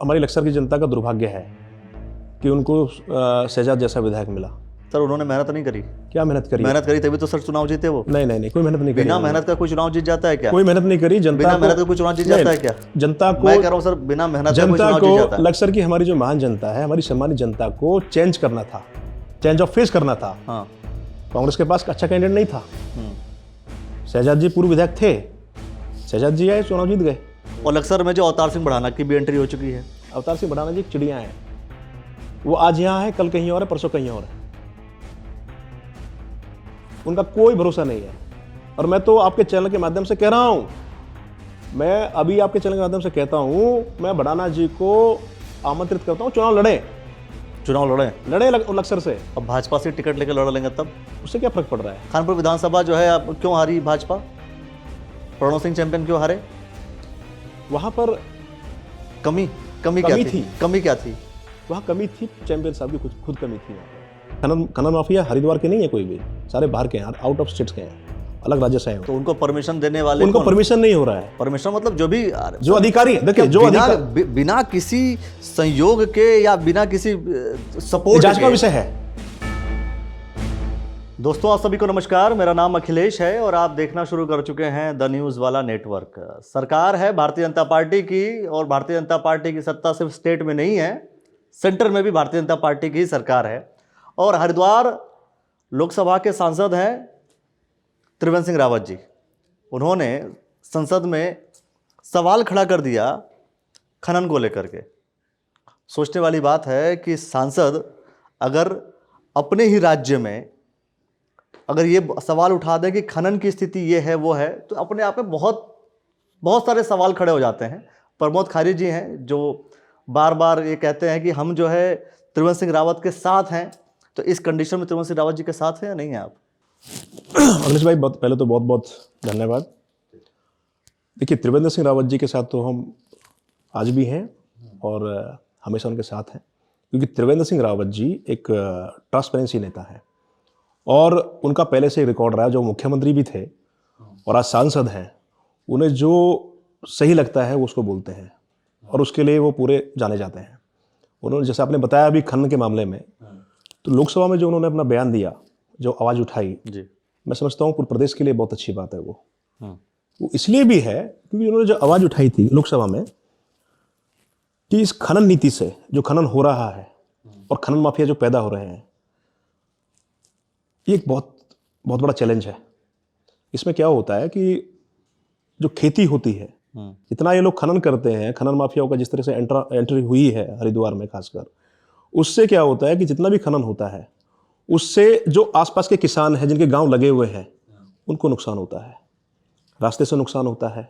हमारी लक्सर की जनता का दुर्भाग्य है कि उनको शहजाद जैसा विधायक मिला। सर उन्होंने मेहनत नहीं करी। क्या मेहनत करी? मेहनत करी तभी तो सर चुनाव जीते वो। नहीं, कोई मेहनत नहीं करी। बिना मेहनत का कोई चुनाव जीत जाता है क्या? कोई मेहनत नहीं करी। जनता बिना मेहनत का कोई चुनाव जीत जाता है क्या? जनता को, मैं कह रहा हूँ सर, बिना मेहनत का कोई जनता चुनाव जीत जाता को, है। लक्सर की हमारी जो महान जनता है, हमारी सम्मानित जनता को चेंज करना था, चेंज ऑफ फेस करना था। हाँ। कांग्रेस के पास अच्छा कैंडिडेट नहीं था। शहजाद जी पूर्व विधायक थे, शहजाद जी आए, चुनाव जीत गए। और लक्सर में जो अवतार सिंह बढ़ाना की भी एंट्री हो चुकी है। अवतार सिंह बढ़ाना जी चिड़िया हैं, वो आज यहाँ है, कल कहीं और है, परसों कहीं और है। उनका कोई भरोसा नहीं है। और मैं तो आपके चैनल के माध्यम से कह रहा हूं, मैं अभी आपके चैनल के माध्यम से कहता हूं, मैं बढ़ाना जी को आमंत्रित करता हूं, चुनाव लड़े लक्सर से। अब भाजपा से टिकट लेकर लड़ लेंगे तब उससे क्या फर्क पड़ रहा है? खानपुर विधानसभा जो है, अब क्यों हारी भाजपा? प्रणव सिंह चैंपियन क्यों हारे? वहां पर कमी क्या थी? वहां कमी थी चैंपियन साहब की, खुद कमी थी। खनन माफिया हरिद्वार के नहीं है कोई भी, सारे बाहर के हैं, आउट ऑफ स्टेट्स के हैं, अलग राज्य से हैं। तो उनको परमिशन देने वाले, उनको परमिशन नहीं हो रहा है। परमिशन मतलब जो अधिकारी, देखिए जो अधिकारी बिना किसी संयोग के या बिना किसी सपोर्ट, जांच का विषय है। दोस्तों आप सभी को नमस्कार, मेरा नाम अखिलेश है और आप देखना शुरू कर चुके हैं द न्यूज़ वाला नेटवर्क। सरकार है भारतीय जनता पार्टी की, और भारतीय जनता पार्टी की सत्ता सिर्फ स्टेट में नहीं है, सेंटर में भी भारतीय जनता पार्टी की ही सरकार है। और हरिद्वार लोकसभा के सांसद हैं त्रिवेंद्र सिंह रावत जी। उन्होंने संसद में सवाल खड़ा कर दिया खनन को लेकर के। सोचने वाली बात है कि सांसद अगर अपने ही राज्य में अगर ये सवाल उठा दें कि खनन की स्थिति ये है वो है, तो अपने आप में बहुत सारे सवाल खड़े हो जाते हैं। प्रमोद खारी जी हैं जो बार बार ये कहते हैं कि हम जो है त्रिवेंद्र सिंह रावत के साथ हैं। तो इस कंडीशन में त्रिवेंद्र सिंह रावत जी के साथ है या नहीं है आप? अखिलेश भाई, पहले तो बहुत बहुत धन्यवाद। देखिए, त्रिवेंद्र सिंह रावत जी के साथ तो हम आज भी हैं और हमेशा उनके साथ हैं, क्योंकि त्रिवेंद्र सिंह रावत जी एक ट्रांसपेरेंसी नेता है और उनका पहले से रिकॉर्ड रहा है। जो मुख्यमंत्री भी थे और आज सांसद हैं, उन्हें जो सही लगता है वो उसको बोलते हैं और उसके लिए वो पूरे जाने जाते हैं। उन्होंने, जैसे आपने बताया अभी खनन के मामले में, तो लोकसभा में जो उन्होंने अपना बयान दिया, जो आवाज़ उठाई जी, मैं समझता हूँ पूरे प्रदेश के लिए बहुत अच्छी बात है। वो इसलिए भी है क्योंकि उन्होंने जो आवाज़ उठाई थी लोकसभा में कि इस खनन नीति से जो खनन हो रहा है और खनन माफिया जो पैदा हो रहे हैं, ये एक बहुत बड़ा चैलेंज है। इसमें क्या होता है कि जो खेती होती है, जितना ये लोग खनन करते हैं, खनन माफियाओं का जिस तरह से एंट्री हुई है हरिद्वार में खासकर, उससे क्या होता है कि जितना भी खनन होता है उससे जो आसपास के किसान हैं, जिनके गांव लगे हुए हैं, उनको नुकसान होता है, रास्ते से नुकसान होता है,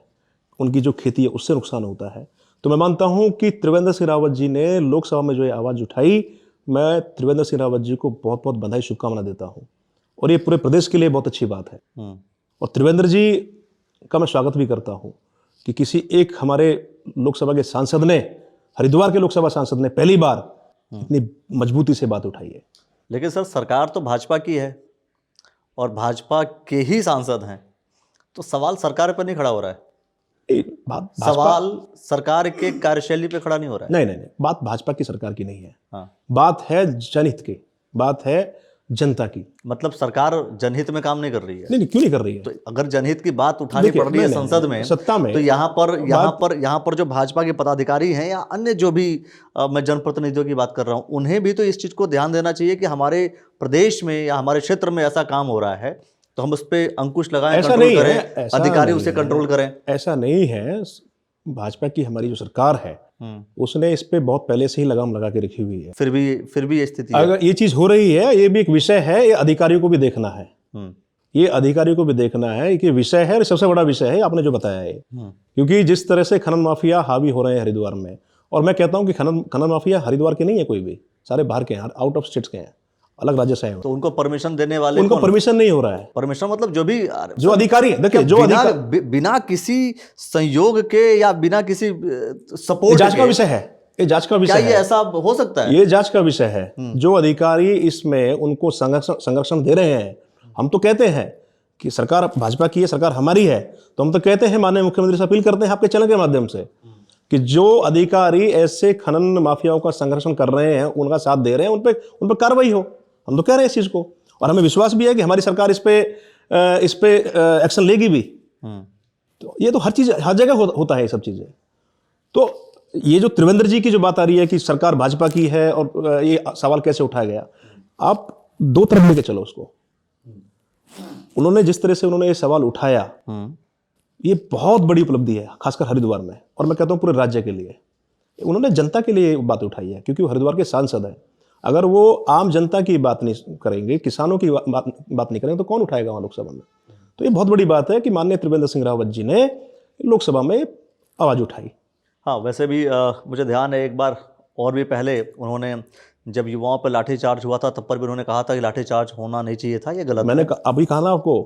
उनकी जो खेती है उससे नुकसान होता है। तो मैं मानता हूं कि त्रिवेंद्र सिंह रावत जी ने लोकसभा में जो ये आवाज़ उठाई, मैं त्रिवेंद्र सिंह रावत जी को बहुत बहुत बधाई, शुभकामना देता हूँ और ये पूरे प्रदेश के लिए बहुत अच्छी बात है। और त्रिवेंद्र जी का मैं स्वागत भी करता हूँ कि किसी एक हमारे लोकसभा के सांसद ने, हरिद्वार के लोकसभा सांसद ने पहली बार इतनी मजबूती से बात उठाई है। लेकिन सर, सरकार तो भाजपा की है और भाजपा के ही सांसद हैं, तो सवाल सरकार पर नहीं खड़ा हो रहा है। सवाल सरकार के कार्यशैली पे खड़ा नहीं हो रहा है। नहीं, बात भाजपा की सरकार की नहीं है। बात है जनहित की, बात है जनता की। मतलब सरकार जनहित में काम नहीं कर रही है? नहीं, क्यों नहीं कर रही है? तो अगर जनहित की बात उठानी पड़ रही है संसद में, सत्ता में, तो यहाँ पर जो भाजपा के पदाधिकारी हैं या अन्य जो भी मैं जनप्रतिनिधियों की बात कर रहा हूँ, उन्हें भी तो इस चीज को ध्यान देना चाहिए कि हमारे प्रदेश में या हमारे क्षेत्र में ऐसा काम हो रहा है तो हम उस पर अंकुश लगाएं, कंट्रोल करें, अधिकारी उसे कंट्रोल करें। ऐसा नहीं है। भाजपा की हमारी जो सरकार है उसने इस पे बहुत पहले से ही लगाम लगा के रखी हुई है। फिर भी ये स्थिति है। अगर ये चीज हो रही है, ये भी एक विषय है, ये अधिकारियों को भी देखना है। ये अधिकारियों को भी देखना है कि विषय है, सबसे बड़ा विषय है आपने जो बताया है। क्योंकि जिस तरह से खनन माफिया हावी हो रहे हैं हरिद्वार में, और मैं कहता हूं कि खनन माफिया हरिद्वार के नहीं है कोई भी, सारे बाहर के हैं, आउट ऑफ स्टेट्स के हैं, अलग राज्य से हैं। तो उनको परमिशन देने वाले, उनको परमिशन नहीं हो रहा है। परमिशन मतलब जो अधिकारी, देखिए जो बिना किसी संयोग के या बिना किसी सपोर्ट, जांच का विषय है, ये जांच का विषय है। क्या ये ऐसा हो सकता है? ये जांच का विषय है। जो अधिकारी इसमें उनको संरक्षण दे रहे हैं, हम तो कहते हैं कि सरकार भाजपा की है, सरकार हमारी है, तो हम तो कहते हैं, माननीय मुख्यमंत्री से अपील करते हैं आपके चैनल के माध्यम से कि जो अधिकारी ऐसे खनन माफियाओं का संरक्षण कर रहे हैं, उनका साथ दे रहे हैं, उन पे कार्रवाई हो। हम तो कह रहे हैं इस चीज़ को, और हमें विश्वास भी है कि हमारी सरकार इस पे एक्शन लेगी भी। तो ये तो हर चीज़ हर जगह होता है ये सब चीज़ें। तो ये जो त्रिवेंद्र जी की जो बात आ रही है कि सरकार भाजपा की है और ये सवाल कैसे उठाया गया, आप दो तरफ लेके चलो उसको। उन्होंने जिस तरह से उन्होंने ये सवाल उठाया, ये बहुत बड़ी उपलब्धि है, खासकर हरिद्वार में, और मैं कहता हूँ पूरे राज्य के लिए। उन्होंने जनता के लिए बात उठाई है, क्योंकि वो हरिद्वार के सांसद हैं। अगर वो आम जनता की बात नहीं करेंगे, किसानों की बात नहीं करेंगे, तो कौन उठाएगा वहाँ लोकसभा में? तो ये बहुत बड़ी बात है कि माननीय त्रिवेंद्र सिंह रावत जी ने लोकसभा में आवाज़ उठाई। हाँ, वैसे भी मुझे ध्यान है एक बार और भी पहले उन्होंने जब युवाओं पर लाठीचार्ज हुआ था, तब पर भी उन्होंने कहा था कि लाठीचार्ज होना नहीं चाहिए था, ये गलत मैंने अभी कहा ना आपको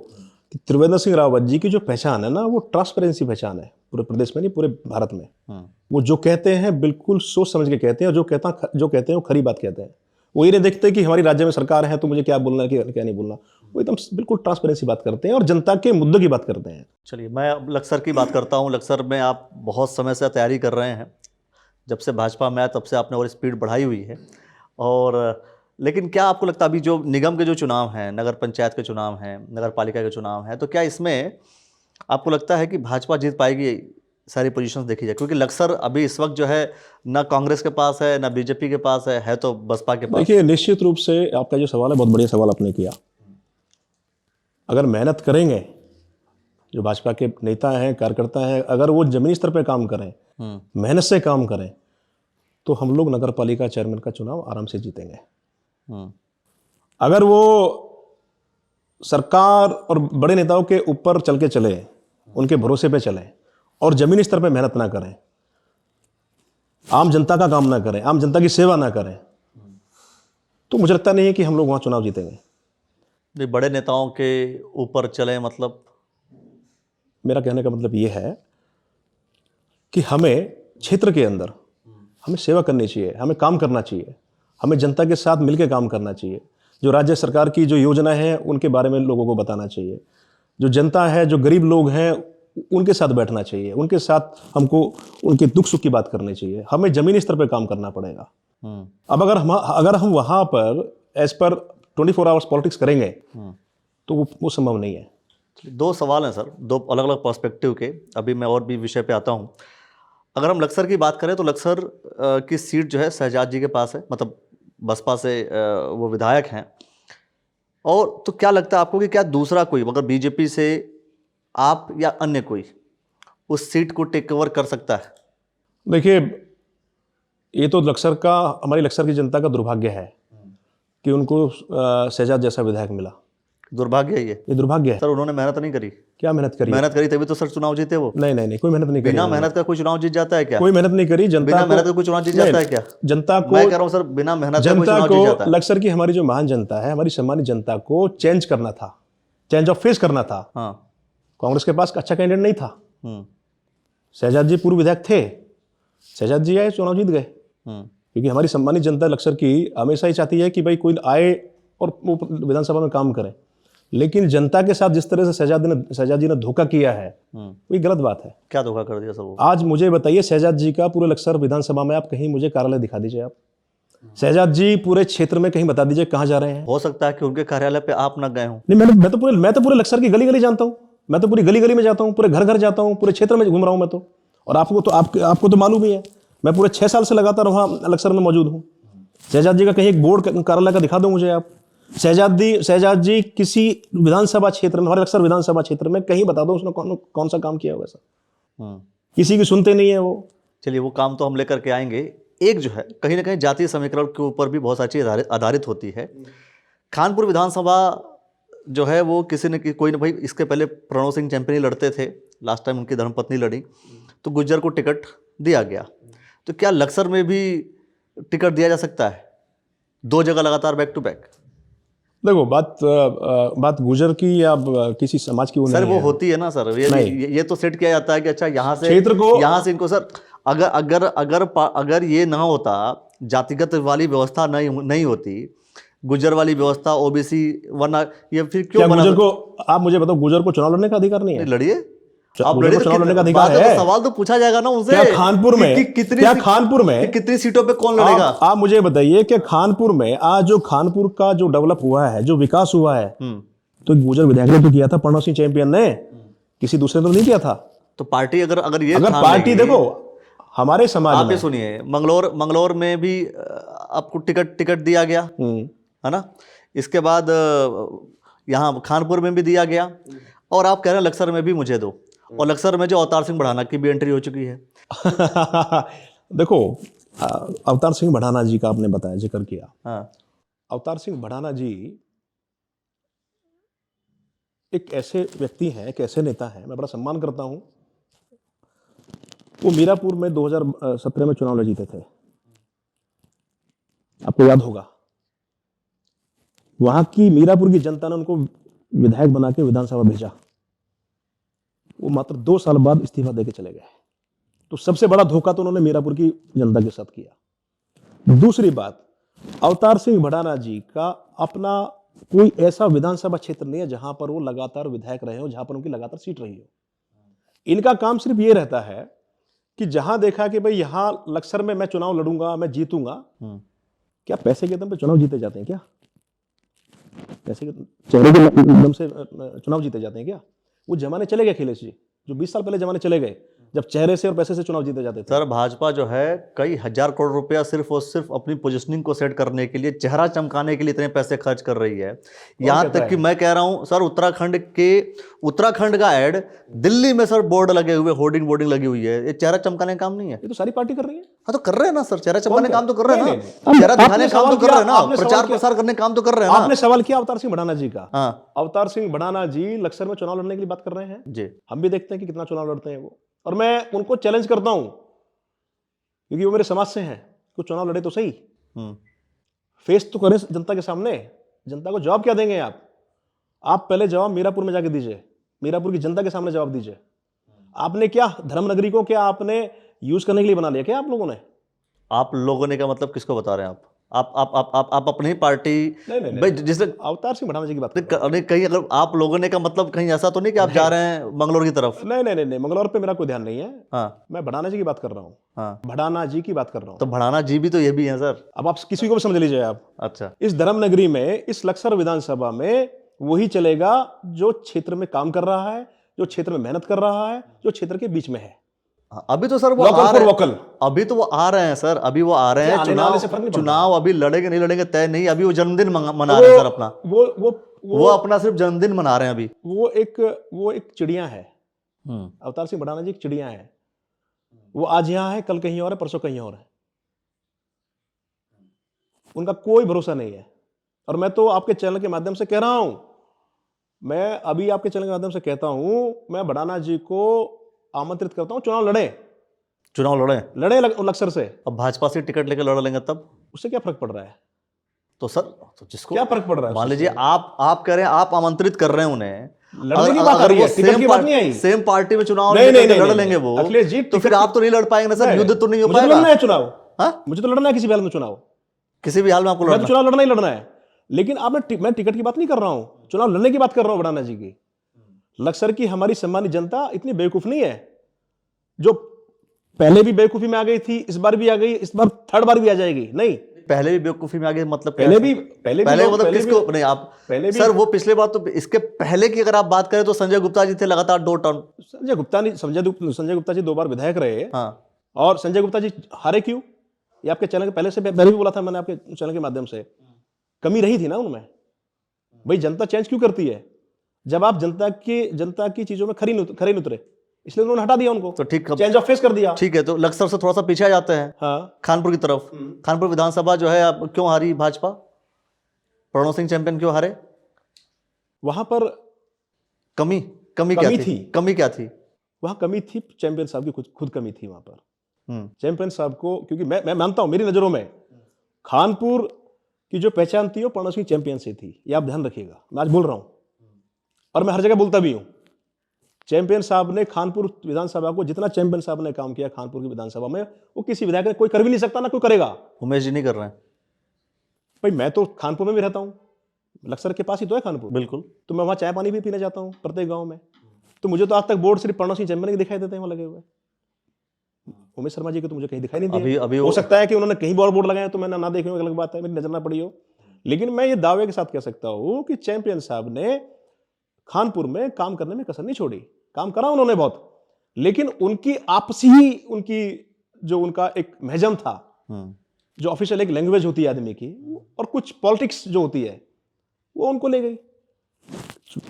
कि त्रिवेंद्र सिंह रावत जी की जो पहचान है ना, वो ट्रांसपेरेंसी पहचान है, पूरे प्रदेश में नहीं, पूरे भारत में। वो जो कहते हैं बिल्कुल सोच समझ के कहते हैं, और जो कहते हैं वो खरी बात कहते हैं। वो ये नहीं देखते कि हमारी राज्य में सरकार है तो मुझे क्या बोलना है क्या नहीं बोलना। वो एकदम बिल्कुल ट्रांसपेरेंसी बात करते हैं और जनता के मुद्दों की बात करते हैं। चलिए, मैं अब लक्सर की बात करता हूँ। लक्सर में आप बहुत समय से तैयारी कर रहे हैं, जब से भाजपा में आया तब से आपने और स्पीड बढ़ाई हुई है। और लेकिन क्या आपको लगता है अभी जो निगम के जो चुनाव हैं, नगर पंचायत के चुनाव हैं, नगर पालिका के चुनाव हैं, तो क्या इसमें आपको लगता है कि भाजपा जीत पाएगी? सारी पोजीशंस देखी जाए, क्योंकि लक्सर अभी इस वक्त जो है ना कांग्रेस के पास है ना बीजेपी के पास है तो बसपा के पास। देखिए, निश्चित रूप से आपका जो सवाल है बहुत बढ़िया सवाल आपने किया। अगर मेहनत करेंगे जो भाजपा के नेता हैं, कार्यकर्ता हैं, अगर वो जमीनी स्तर पर काम करें, मेहनत से काम करें, तो हम लोग नगर पालिका चेयरमैन का चुनाव आराम से जीतेंगे। अगर वो सरकार और बड़े नेताओं के ऊपर चल के चले, उनके भरोसे पे चले और जमीनी स्तर पे मेहनत ना करें, आम जनता का काम ना करें, आम जनता की सेवा ना करें, तो मुझे लगता नहीं है कि हम लोग वहाँ चुनाव जीतेंगे। बड़े नेताओं के ऊपर चले मतलब? मेरा कहने का मतलब ये है कि हमें क्षेत्र के अंदर हमें सेवा करनी चाहिए, हमें काम करना चाहिए, हमें जनता के साथ मिलकर काम करना चाहिए। जो राज्य सरकार की जो योजना है उनके बारे में लोगों को बताना चाहिए। जो जनता है, जो गरीब लोग हैं, उनके साथ बैठना चाहिए, उनके साथ हमको उनके दुख सुख की बात करनी चाहिए। हमें जमीनी स्तर पर काम करना पड़ेगा। अब अगर हम वहाँ पर एज पर 24 आवर्स पॉलिटिक्स करेंगे तो वो संभव नहीं है। दो सवाल हैं सर, दो अलग अलग पर्सपेक्टिव के। अभी मैं और भी विषय पे आता हूँ। अगर हम लक्सर की बात करें तो लक्सर की सीट जो है शहजाद जी के पास है, मतलब बसपा से वो विधायक हैं। और तो क्या लगता है आपको कि क्या दूसरा कोई, अगर बीजेपी से आप या अन्य कोई, उस सीट को टेक ओवर कर सकता है? देखिए, ये तो हमारी लक्सर की जनता का दुर्भाग्य है कि उनको शहजाद जैसा विधायक मिला। दुर्भाग्य है ये दुर्भाग्य है सर। उन्होंने मेहनत नहीं करी। क्या मेहनत करी? मेहनत करी तभी तो सर चुनाव जीते वो। नहीं, कोई मेहनत नहीं करी। बिना मेहनत का कोई चुनाव जीत जाता है क्या? कोई मेहनत नहीं करी। बिना मेहनत का कोई चुनाव जीत जाता है क्या? जनता को, मैं कह रहा हूं सर, बिना मेहनत का कोई चुनाव जीत जाता है? लक्सर की हमारी जो महान जनता है, हमारी सम्मानित जनता को चेंज करना था, चेंज ऑफ फेस करना था। हाँ। कांग्रेस के पास अच्छा कैंडिडेट नहीं था। शहजाद जी पूर्व विधायक थे, शहजाद जी आए, चुनाव जीत गए। क्योंकि हमारी सम्मानित जनता लक्सर की हमेशा ही चाहती है कि भाई कोई आए और वो विधानसभा में काम करे। लेकिन जनता के साथ जिस तरह से शहजाद जी ने धोखा किया है, वो गलत बात है। क्या धोखा कर दिया सर वो? आज मुझे बताइए, शहजाद जी का पूरे लक्सर विधानसभा में आप कहीं मुझे कार्यालय दिखा दीजिए। आप शहजाद जी पूरे क्षेत्र में कहीं बता दीजिए कहाँ जा रहे हैं। हो सकता है कि उनके कार्यालय पे आप न गए हों। नहीं, मैं तो पूरे लक्सर की गली गली जानता हूँ। मैं तो पूरी गली गली में जाता हूँ, पूरे घर घर जाता हूँ, पूरे क्षेत्र में घूम रहा हूँ मैं तो। और आपको तो मालूम ही है, मैं पूरे 6 साल से लगातार वहाँ लक्सर में मौजूद हूँ। शहजाद जी का कहीं एक बोर्ड कार्यालय का दिखा दो मुझे आप। शहजाद जी किसी विधानसभा क्षेत्र में, हमारे लक्सर विधानसभा क्षेत्र में कहीं बता दो उसने कौन सा काम किया होगा सर। किसी की सुनते नहीं है वो। चलिए, वो काम तो हम लेकर के आएंगे। एक जो है कहीं ना कहीं जातीय समीकरण के ऊपर भी बहुत सारी चीज़ आधारित होती है। खानपुर विधानसभा जो है वो किसी न कोई, भाई इसके पहले प्रणव सिंह चैंपियन लड़ते थे, लास्ट टाइम उनकी धर्मपत्नी लड़ी, तो गुज्जर को टिकट दिया गया। तो क्या लक्सर में भी टिकट दिया जा सकता है 2 जगह लगातार बैक टू बैक? देखो, बात गुजर की या किसी समाज की सर वो होती है ना सर, ये तो सेट किया जाता है कि अच्छा यहाँ से इनको सर, अगर ये ना होता, जातिगत वाली व्यवस्था नहीं होती, गुजर वाली व्यवस्था, ओबीसी, वरना ये फिर क्यों गुजर को, आप मुझे बताओ, गुजर को चुनाव लड़ने का अधिकार नहीं है? लड़िए, आप मुझे लड़े तो तो चुनाव लड़ने का बाद अधिकार में तो है। सवाल तो पूछा जाएगा ना उनसे क्या खानपुर में कितनी सीटों पे कौन लड़ेगा? आप मुझे बताइए कि खानपुर में आज जो खानपुर का जो डेवलप हुआ है, जो विकास हुआ है, तो गुजर विधायक ने तो किया था, प्रणव सिंह चैंपियन ने, किसी दूसरे ने तो नहीं किया था। तो पार्टी अगर ये अगर ठान पार्टी लेगी- देखो हमारे समाज आप में ये सुनिए, मंगलौर में भी आपको टिकट दिया गया, है ना? इसके बाद यहाँ खानपुर में भी दिया गया, और आप कह रहे हैं लक्सर में भी मुझे दो, और लक्सर में जो अवतार सिंह बढ़ाना की भी एंट्री हो चुकी है। देखो अवतार सिंह बढ़ाना जी का आपने बताया, जिक्र किया। हाँ, अवतार सिंह बढ़ाना जी एक ऐसे व्यक्ति हैं, एक ऐसे नेता हैं, मैं बड़ा सम्मान करता हूं। वो मीरापुर में 2017 में चुनाव लड़ जीते थे, आपको याद होगा। वहां की मीरापुर की जनता ने उनको विधायक बना के विधानसभा भेजा। वो मात्र 2 साल बाद इस्तीफा देके चले गए। तो सबसे बड़ा धोखा तो उन्होंने मीरापुर की जनता के साथ किया। दूसरी बात, अवतार सिंह भड़ाना जी का अपना कोई ऐसा विधानसभा क्षेत्र नहीं है जहां पर वो लगातार विधायक रहे हो, जहां पर उनकी लगातार सीट रही हो। इनका काम सिर्फ ये रहता है कि जहां देखा कि भाई यहां लक्सर में मैं चुनाव लड़ूंगा, मैं जीतूंगा। क्या पैसे के दम पे चुनाव जीते जाते हैं क्या? पैसे के चेहरे के दम से चुनाव जीते जाते हैं क्या? वो जमाने चले गए अखिलेश जी, जो 20 साल पहले जमाने चले गए, जब चेहरे से और पैसे से चुनाव जीते जाते थे। सर भाजपा जो है कई हजार करोड़ रुपया सिर्फ और सिर्फ अपनी पोजीशनिंग को सेट करने के लिए, चेहरा चमकाने के लिए इतने पैसे खर्च कर रही है। यहाँ तक कि मैं कह रहा हूँ सर, उत्तराखंड का ऐड दिल्ली में सर बोर्ड लगे हुए, होर्डिंग बोर्डिंग लगी हुई है। ये चेहरा चमकाने का काम नहीं है? ये तो सारी पार्टी कर रही है। हाँ तो कर रहे हैं ना सर, चेहरा चमकाने का काम तो कर रहे हैं नहीं, ना, चेहरा दिखाने का काम तो कर रहे हैं ना, आपने प्रचार प्रसार करने का काम तो कर रहे हैं ना। आपने सवाल किया अवतार सिंह भड़ाना जी का। हाँ, अवतार सिंह भड़ाना जी लक्सर में चुनाव लड़ने के लिए बात कर रहे हैं जी। हम भी देखते हैं कि कितना चुनाव लड़ते हैं वो, और मैं उनको चैलेंज करता हूं क्योंकि वो मेरे समाज से हैं। कुछ चुनाव लड़े तो सही, फेस तो करें जनता के सामने। जनता को जवाब क्या देंगे आप पहले जवाब मीरापुर में जाके दीजिए, मीरापुर की जनता के सामने जवाब दीजिए। आपने क्या धर्मनगरी को क्या आपने यूज करने के लिए बना लिया क्या आप लोगों ने? आप लोगों ने का मतलब किसको बता रहे हैं आप अपनी ही पार्टी? नहीं, भाई जिसने अवतार सिंह भड़ाना जी की बात कर रहा हूं। नहीं, कहीं अगर आप लोगों ने का मतलब कहीं ऐसा तो नहीं कि आप जा रहे हैं मंगलौर की तरफ? नहीं, मंगलौर पे मेरा कोई ध्यान नहीं है। हाँ, मैं भड़ाना जी की बात कर रहा हूँ। हाँ, भड़ाना जी की बात कर रहा हूँ। तो भड़ाना जी भी तो ये भी हैं सर। अब आप किसी को भी समझ लीजिए आप। अच्छा, इस धर्मनगरी में, इस लक्सर विधानसभा में वही चलेगा जो क्षेत्र में काम कर रहा है, जो क्षेत्र में मेहनत कर रहा है, जो क्षेत्र के बीच में है। अभी तो सर वो वोकल आ फॉर रहे हैं, वोकल। अभी तो वो आ रहे हैं सर, अभी वो आ रहे हैं। आने वाले से फर्क नहीं पड़ता। चुनाव अभी लड़ेंगे नहीं लड़ेंगे तय नहीं, अभी वो जन्मदिन मना रहे हैं सर अपना। वो अपना सिर्फ जन्मदिन मना रहे हैं अभी। वो एक चिड़िया है। अवतार सिंह भड़ाना जी एक चिड़िया है। वो आज यहाँ है, कल कहीं और है, परसों कहीं और है। उनका कोई भरोसा नहीं है। और मैं तो आपके चैनल के माध्यम से कह रहा हूं, मैं अभी आपके चैनल के माध्यम से कहता हूं, मैं भड़ाना जी को आमंत्रित करता हूं, चुनाव लड़े लक्सर से। अब भाजपा से टिकट लेकर लड़ लेंगे तब उससे क्या फर्क पड़ रहा है? तो सर, तो जिसको क्या फर्क पड़ रहा है? मान लीजिए आप कह रहे हैं, आप आमंत्रित कर रहे हैं उन्हें, लड़ने की बात आ रही है, टिकट की बात नहीं आई। सेम पार्टी में चुनाव नहीं, लड़ लेंगे वो अखिलेश जी, तो फिर आप तो नहीं लड़ पाएंगे ना सर, युद्ध तो नहीं हो मुझे पाएगा। लड़ना है चुनाव। हाँ? मुझे तो लड़ना है किसी भी हाल में चुनाव, किसी भी हाल में आपको मैं तो लड़ना। चुनाव लड़ना ही लड़ना है। लेकिन मैं टिकट की बात नहीं कर रहा हूं, चुनाव लड़ने की बात कर रहा हूं भड़ाना जी की। लक्सर की हमारी सम्मानित जनता इतनी बेवकूफ नहीं है, जो पहले भी बेवकूफी में आ गई थी, इस बार भी आ गई, इस बार थर्ड बार भी आ जाएगी। नहीं, पहले भी बेवकूफी में आ गए मतलब पहले भी मतलब किसको नहीं आप पहले भी सर, वो पिछले बार तो इसके पहले की अगर आप बात करें तो संजय गुप्ता जी थे लगातार 2 टर्म। संजय गुप्ता जी 2 बार विधायक रहे। हाँ, और संजय गुप्ता जी हारे क्यों? ये आपके चैनल के पहले भी बोला था मैंने आपके चैनल के माध्यम से। कमी रही थी ना उनमें। भाई जनता चेंज क्यों करती है? जब आप जनता की चीजों में खरी नहीं उतरे, इसलिए उन्होंने हटा दिया उनको। तो ठीक, चेंज ऑफ फेस कर दिया। ठीक है, तो लक्सर से थोड़ा सा पीछे आ जाते हैं। हाँ, खानपुर की तरफ। खानपुर विधानसभा जो है, अब क्यों हारी भाजपा? प्रणव सिंह चैंपियन क्यों हारे? वहां पर कमी क्या थी? वहां कमी थी चैंपियन साहब की, खुद कमी थी वहां पर। चैंपियन साहब को, क्योंकि मैं मानता हूं, मेरी नजरों में खानपुर की जो पहचान थी वो प्रणव सिंह चैंपियन से थी। ये आप ध्यान रखिएगा, मैं आज बोल रहा हूं और मैं हर जगह बोलता भी हूं। चैंपियन साहब ने खानपुर विधानसभा को, जितना चैंपियन साहब ने काम किया खानपुर की विधानसभा में, वो किसी विधायक ने कोई कर भी नहीं सकता, ना कोई करेगा। उमेश जी नहीं कर रहे हैं भाई, मैं तो खानपुर में भी रहता हूं, लक्सर के पास ही तो है खानपुर। बिल्कुल। तो मैं वहां चाय पानी भी पीने जाता हूं प्रत्येक गांव में। तो मुझे तो आज तक बोर्ड सिर्फ प्रणव सिंह चैंपियन के दिखाई देते हैं वहाँ लगे हुए। उमेश शर्मा जी के तो मुझे कहीं दिखाई नहीं दिया। अभी हो सकता है कि उन्होंने कहीं और बोर्ड लगाए तो मैंने ना देखे हो, अलग बात है, मेरी नजर ना पड़ी हो। लेकिन मैं ये दावे के साथ कह सकता हूँ कि चैंपियन साहब ने खानपुर में काम करने में कसर नहीं छोड़ी। काम करा उन्होंने बहुत, लेकिन उनकी आपसी ही उनकी जो उनका एक महजम था, जो ऑफिशियल एक लैंग्वेज होती है आदमी की, और कुछ पॉलिटिक्स जो होती है वो उनको ले गई।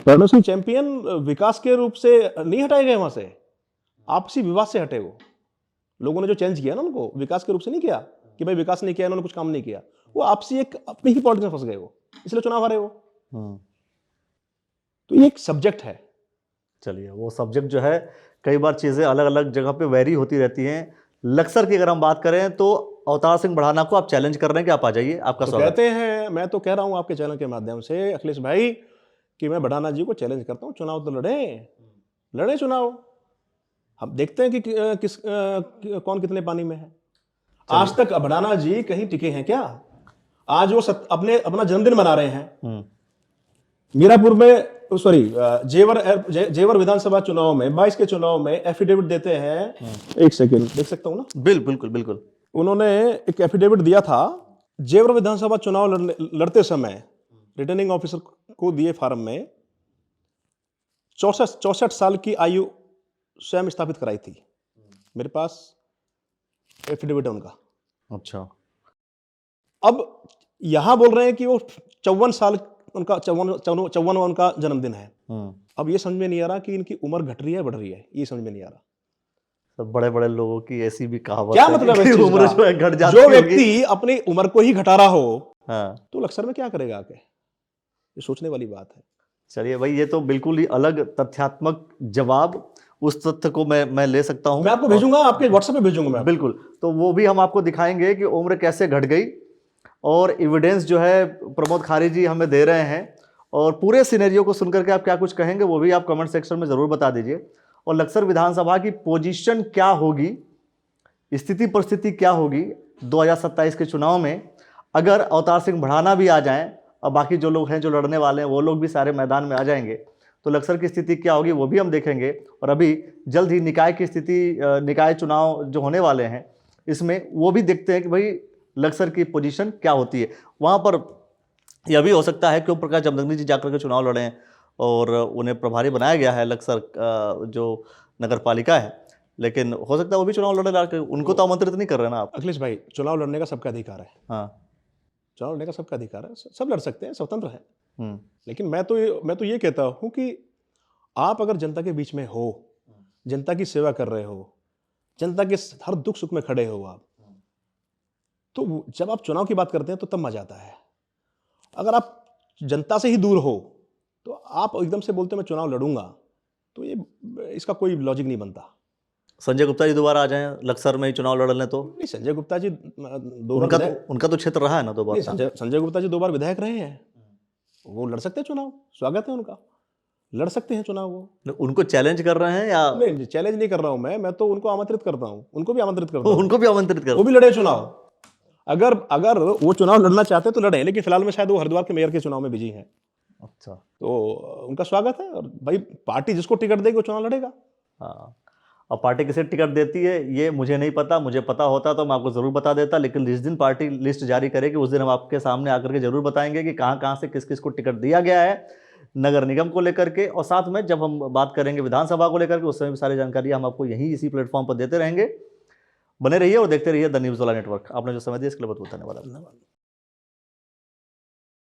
प्रणव सिंह चैंपियन विकास के रूप से नहीं हटाए गए वहां से, आपसी विवाद से हटे। वो लोगों ने जो चेंज किया ना उनको विकास के रूप से नहीं किया कि भाई विकास नहीं किया, इन्होंने कुछ काम नहीं किया। वो आपसी एक अपनी ही पॉलिटिक्स में फंस गए वो, इसलिए चुनाव हारे वो। तो ये एक सब्जेक्ट है। चलिए, वो सब्जेक्ट जो है, कई बार चीज़ें अलग अलग जगह पे वेरी होती रहती हैं। लक्सर की अगर हम बात करें तो अवतार सिंह बढ़ाना को आप चैलेंज कर रहे हैं कि आप आ जाइए, आपका तो स्वागत। कहते हैं, मैं तो कह रहा हूं आपके चैनल के माध्यम से अखिलेश भाई कि मैं बढ़ाना जी को चैलेंज करता हूं, चुनाव तो लड़े चुनाव। हम देखते हैं कि कौन कितने पानी में है। आज तक बढ़ाना जी कहीं टिके हैं क्या? आज वो अपना जन्मदिन मना रहे हैं मीरापुर में, सॉरी जेवर विधानसभा चुनाव में 22 के चुनाव में एफिडेविट देते हैं। एक सेकेंड, देख सकता हूं ना? बिल्कुल। उन्होंने एक एफिडेविट दिया था जेवर विधानसभा चुनाव लड़ते समय, रिटर्निंग ऑफिसर को दिए फार्म में 64 साल की आयु स्वयं स्थापित कराई थी। मेरे पास एफिडेविट है उनका। अच्छा, अब यहां बोल रहे हैं कि वो 54 साल उनका 54वां उनका जन्मदिन है। अब ये समझ में नहीं आ रहा कि इनकी उम्र घट रही है बढ़ रही है, ये समझ में नहीं आ रहा। सब बड़े बड़े लोगों की ऐसी भी कहावत क्या है मतलब कि है इस चीज उम्र का? जो है घट जाती जो होगी। व्यक्ति अपनी उम्र को ही घटा रहा हो, हाँ, तो लक्सर में क्या करेगा आके? ये सोचने वाली बात है। चलिए भाई, ये तो बिल्कुल ही अलग तथ्यात्मक जवाब, उस तथ्य को मैं ले सकता हूं। मैं आपको भेजूंगा, आपके व्हाट्सएप पे भेजूंगा मैं। बिल्कुल, तो वो भी हम आपको दिखाएंगे कि उम्र कैसे घट गई, और एविडेंस जो है प्रमोद खारी जी हमें दे रहे हैं। और पूरे सिनेरियो को सुनकर के आप क्या कुछ कहेंगे वो भी आप कमेंट सेक्शन में ज़रूर बता दीजिए। और लक्सर विधानसभा की पोजीशन क्या होगी, स्थिति परिस्थिति क्या होगी 2027 के चुनाव में, अगर अवतार सिंह बढ़ाना भी आ जाएं और बाकी जो लोग हैं जो लड़ने वाले हैं वो लोग भी सारे मैदान में आ जाएंगे, तो लक्सर की स्थिति क्या होगी वो भी हम देखेंगे। और अभी जल्द ही निकाय की स्थिति, निकाय चुनाव जो होने वाले हैं, इसमें वो भी देखते हैं कि भाई लक्सर की पोजीशन क्या होती है। वहाँ पर यह भी हो सकता है कि ओम प्रकाश जमदग्नि जी जाकर के चुनाव लड़ें, और उन्हें प्रभारी बनाया गया है लक्सर जो नगर पालिका है, लेकिन हो सकता है वो भी चुनाव लड़े, उनको तो आमंत्रित नहीं कर रहे ना आप। अखिलेश भाई, चुनाव लड़ने का सबका अधिकार है। हाँ, चुनाव लड़ने का सबका अधिकार है, सब लड़ सकते हैं, स्वतंत्र है। लेकिन मैं तो ये कहता हूं कि आप अगर जनता के बीच में हो, जनता की सेवा कर रहे हो, जनता के हर दुख सुख में खड़े हो आप, तो जब आप चुनाव की बात करते हैं तो तब मजा आता है। अगर आप जनता से ही दूर हो तो आप एकदम से बोलते मैं चुनाव लड़ूंगा, तो ये इसका कोई लॉजिक नहीं बनता। संजय गुप्ता जी दोबारा आ जाएं लक्सर में ही चुनाव लड़ लें तो? नहीं, संजय गुप्ता जी दो बार उनका तो क्षेत्र रहा है ना 2 बार। संजय गुप्ता जी 2 बार विधायक रहे हैं, वो लड़ सकते हैं चुनाव, स्वागत है उनका, लड़ सकते हैं चुनाव वो। उनको चैलेंज कर रहे हैं या? नहीं, चैलेंज नहीं कर रहा हूं मैं तो उनको आमंत्रित करता हूं, उनको भी आमंत्रित करता हूं, उनको भी आमंत्रित कर, वो भी लड़े चुनाव। अगर वो चुनाव लड़ना चाहते तो लड़े, लेकिन फिलहाल में शायद वो हरिद्वार के मेयर के चुनाव में बिजी हैं। अच्छा, तो उनका स्वागत है, और भाई पार्टी जिसको टिकट देगी वो चुनाव लड़ेगा। हाँ, और पार्टी किसे टिकट देती है ये मुझे नहीं पता, मुझे पता होता तो मैं आपको ज़रूर बता देता, लेकिन जिस दिन पार्टी लिस्ट जारी करेगी उस दिन हम आपके सामने आकर के जरूर बताएंगे कि कहाँ कहाँ से किस किस को टिकट दिया गया है नगर निगम को लेकर के। और साथ में जब हम बात करेंगे विधानसभा को लेकर के, उस समय भी सारी जानकारी हम आपको यहीं इसी प्लेटफॉर्म पर देते रहेंगे। बने रहिए और देखते रहिए द न्यूज़ वाला नेटवर्क। आपने जो समय दिया इसके लिए बहुत बहुत धन्यवाद।